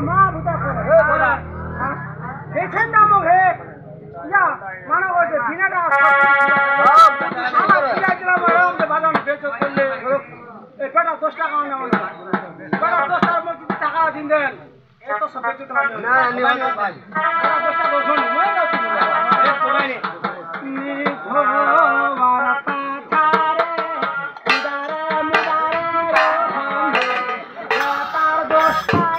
মা বুতা করে হে বলা দেখেন না মোহে ইয়া মানা হইছে বিনাটা সারা পিলা দিলা মারাম দে বাদাম বেচো করলে এই বেটা 10 টাকা না বেটা 10 টাকার মধ্যে টাকা দিন দেন এত সব বেচো না নিও না ভাই 10 টাকা শোন মই না তুমি এক সময় নি ভগবান পাথারে মুদারে মুদারে তার 10 টাকা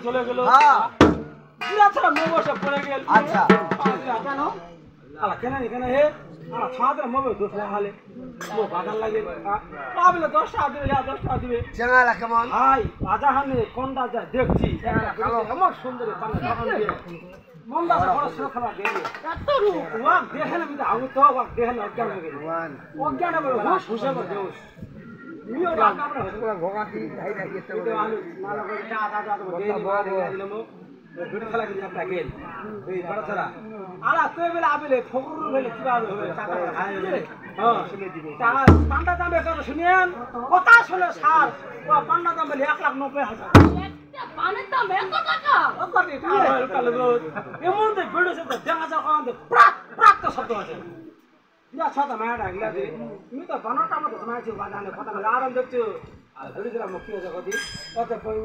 চলে গেল আচ্ছা কেন কেন কেন হে ছাত্র মোবাইল দোষ লাগালে মো বাগান লাগে পাবলে 10 টাকা দিবে 10 টাকা দিবে চেঙ্গালা কেমন ভাই বাজা হানে কোনটা যা দেখছি আমার সুন্দর পানা বাগান দিয়ে মন্দা বড় সুখলা দেই এত রূপ ওয়াক দেখেন আমি আউ তো ওয়াক দেখেন অজ্ঞান হয়ে গেল অজ্ঞান হবে হুশ হুশে দেউস নিও রাখা আমরা পুরো ভোগা কি ধাই ধাই এত বড় আলু মালা করে চা দাদা তো দেই দিলাম ভিডিও খেলা কি একটা গেল এই বড় ছাড়া আলা তুই বেলা আবেলে ফকরুল বেলে কিভাবে হবে টাকা খায় হ্যাঁ শুনে দিবে টাকা পান্ডা দামে কথা শুনেন কথা শুনে স্যার ও পান্ডা দাম বেলে 1,90,000 একটা পানের দাম 1 টাকা ওকে কালে এমন তো ভিডিও সব দেখা যাও আমাদের প্রাক প্রাক তো শব্দ আছে ইয়া ছাতা মারা গিলা দে তুমি তো বানরটা মত শোনাইছো বাজানে কথা আরাম দেখছো আর ভিডিও মুক্তি হয়ে যাবে কত কই